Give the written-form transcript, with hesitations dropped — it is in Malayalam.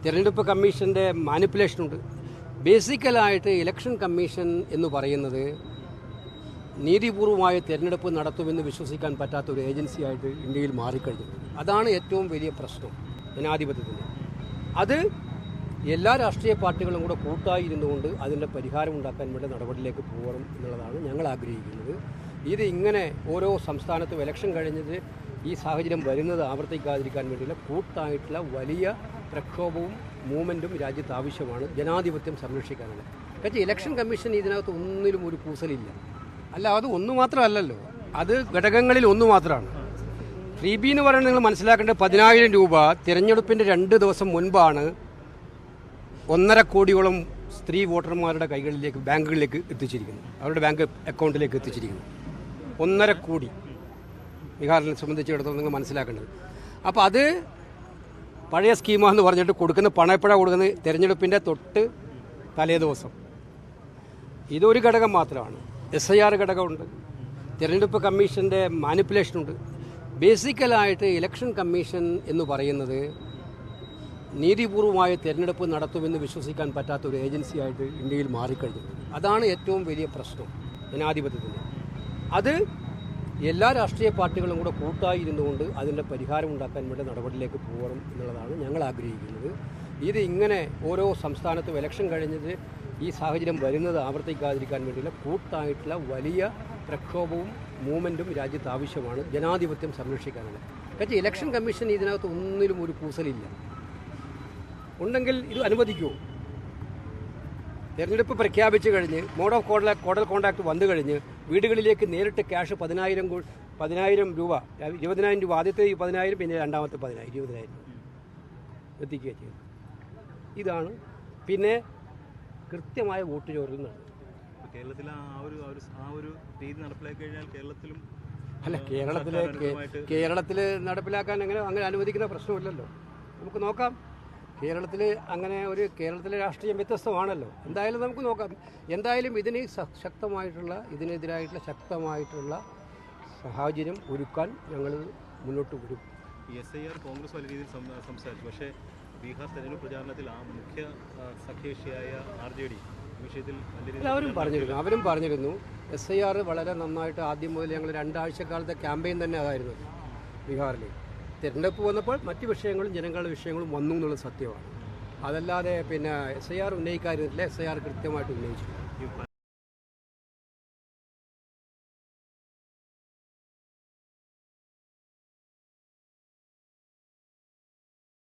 തിരഞ്ഞെടുപ്പ് കമ്മീഷൻ്റെ മാനിപ്പുലേഷനുണ്ട്. ബേസിക്കലായിട്ട് ഇലക്ഷൻ കമ്മീഷൻ എന്ന് പറയുന്നത് നീതിപൂർവമായ തിരഞ്ഞെടുപ്പ് നടത്തുമെന്ന് വിശ്വസിക്കാൻ പറ്റാത്ത ഒരു ഏജൻസിയായിട്ട് ഇന്ത്യയിൽ മാറിക്കഴിഞ്ഞു. അതാണ് ഏറ്റവും വലിയ പ്രശ്നം ജനാധിപത്യത്തിന്. അത് എല്ലാ രാഷ്ട്രീയ പാർട്ടികളും കൂടെ കൂട്ടായി ഇരുന്നുകൊണ്ട് അതിൻ്റെ പരിഹാരം ഉണ്ടാക്കാൻ വേണ്ടി നടപടിയിലേക്ക് പോകണം എന്നുള്ളതാണ് ഞങ്ങൾ ആഗ്രഹിക്കുന്നത്. ഇത് ഇങ്ങനെ ഓരോ സംസ്ഥാനത്തും ഇലക്ഷൻ കഴിഞ്ഞത് ഈ സാഹചര്യം വരുന്നത് ആവർത്തിക്കാതിരിക്കാൻ വേണ്ടിയുള്ള കൂട്ടായിട്ടുള്ള വലിയ പ്രക്ഷോഭവും മൂവ്മെൻറ്റും രാജ്യത്ത് ആവശ്യമാണ് ജനാധിപത്യം സംരക്ഷിക്കാനുള്ള. കാരണം ഇലക്ഷൻ കമ്മീഷൻ ഇതിനകത്ത് ഒന്നിലും ഒരു കൂസലില്ല. അല്ല, അത് ഒന്ന് മാത്രമല്ലല്ലോ, അത് ഘടകങ്ങളിൽ ഒന്ന് മാത്രമാണ്. 3B എന്ന് പറയുന്നത് നിങ്ങൾ മനസ്സിലാക്കേണ്ടത് 10,000 രൂപ തിരഞ്ഞെടുപ്പിൻ്റെ 2 ദിവസം മുൻപാണ് 1.5 കോടിയോളം സ്ത്രീ വോട്ടർമാരുടെ കൈകളിലേക്ക് ബാങ്കുകളിലേക്ക് എത്തിച്ചിരിക്കുന്നു, അവരുടെ ബാങ്ക് അക്കൗണ്ടിലേക്ക് എത്തിച്ചിരിക്കുന്നു. 1.5 കോടി ബീഹാറിനെ സംബന്ധിച്ചിടത്തോളം നിങ്ങൾ മനസ്സിലാക്കേണ്ടത്. അപ്പോൾ അത് പഴയ സ്കീമാണെന്ന് പറഞ്ഞിട്ട് കൊടുക്കുന്ന പണം എപ്പോഴാണ് കൊടുക്കുന്നത്? തിരഞ്ഞെടുപ്പിൻ്റെ തൊട്ട് തലേ ദിവസം. ഇതൊരു ഘടകം മാത്രമാണ്. SIR ഘടകമുണ്ട്, തിരഞ്ഞെടുപ്പ് കമ്മീഷൻ്റെ മാനിപ്പുലേഷനുണ്ട്. ബേസിക്കലായിട്ട് ഇലക്ഷൻ കമ്മീഷൻ എന്ന് പറയുന്നത് നീതിപൂർവമായ തിരഞ്ഞെടുപ്പ് നടത്തുമെന്ന് വിശ്വസിക്കാൻ പറ്റാത്ത ഒരു ഏജൻസിയായിട്ട് ഇന്ത്യയിൽ മാറിക്കഴിഞ്ഞു. അതാണ് ഏറ്റവും വലിയ പ്രശ്നം ജനാധിപത്യത്തിന്. അത് എല്ലാ രാഷ്ട്രീയ പാർട്ടികളും കൂടെ കൂട്ടായി ഇരുന്നുകൊണ്ട് അതിൻ്റെ പരിഹാരം ഉണ്ടാക്കാൻ വേണ്ടി നടപടിയിലേക്ക് പോകണം എന്നുള്ളതാണ് ഞങ്ങൾ ആഗ്രഹിക്കുന്നത്. ഇത് ഇങ്ങനെ ഓരോ സംസ്ഥാനത്തും ഇലക്ഷൻ കഴിഞ്ഞത് ഈ സാഹചര്യം വരുന്നത് ആവർത്തിക്കാതിരിക്കാൻ വേണ്ടിയുള്ള കൂട്ടായിട്ടുള്ള വലിയ പ്രക്ഷോഭവും മൂവ്മെൻറ്റും രാജ്യത്ത് ആവശ്യമാണ് ജനാധിപത്യം സംരക്ഷിക്കാനുള്ള. കാരണം ഇലക്ഷൻ കമ്മീഷൻ ഇതിനകത്ത് ഒന്നിലും ഒരു കൂസലില്ല. ഉണ്ടെങ്കിൽ ഇത് അനുവദിക്കുമോ? തിരഞ്ഞെടുപ്പ് പ്രഖ്യാപിച്ചു കഴിഞ്ഞ് മോഡ് ഓഫ് കോഡൽ കോണ്ടാക്ട് വന്നു കഴിഞ്ഞ് വീടുകളിലേക്ക് നേരിട്ട് ക്യാഷ് 10,000 രൂപ, 20,000 രൂപ, ആദ്യത്തെ 10,000, പിന്നെ രണ്ടാമത്തെ 20,000 എത്തിക്കുക ചെയ്യും. ഇതാണ്. പിന്നെ കൃത്യമായ വോട്ട് ചോരൽ നടന്നു. കേരളത്തിൽ ആ ഒരു രീതി നടപ്പിലാക്കി കഴിഞ്ഞാൽ കേരളത്തിലും അല്ല, കേരളത്തിൽ നടപ്പിലാക്കാൻ അങ്ങനെ അനുവദിക്കുന്ന പ്രശ്നമില്ലല്ലോ. നമുക്ക് നോക്കാം. കേരളത്തിലെ രാഷ്ട്രീയം വ്യത്യസ്തമാണല്ലോ. എന്തായാലും നമുക്ക് നോക്കാം. എന്തായാലും ഇതിനെതിരായിട്ടുള്ള ശക്തമായിട്ടുള്ള സാഹചര്യം ഒരുക്കാൻ ഞങ്ങൾ മുന്നോട്ട് വരും. SIR കോൺഗ്രസ് വലിയ രീതിയിൽ സംസാരിച്ചു. പക്ഷേ ബീഹാർ തെരഞ്ഞെടുപ്പ് പ്രചാരണത്തിൽ ആ മുഖ്യ സഖ്യകക്ഷിയായ RJD വിഷയത്തിൽ അവരും പറഞ്ഞിരുന്നു SIR വളരെ നന്നായിട്ട് ആദ്യം മുതൽ ഞങ്ങൾ 2 ആഴ്ചക്കാലത്തെ ക്യാമ്പയിൻ തന്നെ അതായിരുന്നു. ബീഹാറിൽ തിരഞ്ഞെടുപ്പ് വന്നപ്പോൾ മറ്റ് വിഷയങ്ങളും ജനങ്ങളുടെ വിഷയങ്ങളും വന്നു എന്നുള്ളത് സത്യമാണ്. അതല്ലാതെ പിന്നെ SIR ഉന്നയിക്കാതിരുന്നില്ല. SIR കൃത്യമായിട്ട് ഉന്നയിച്ചു.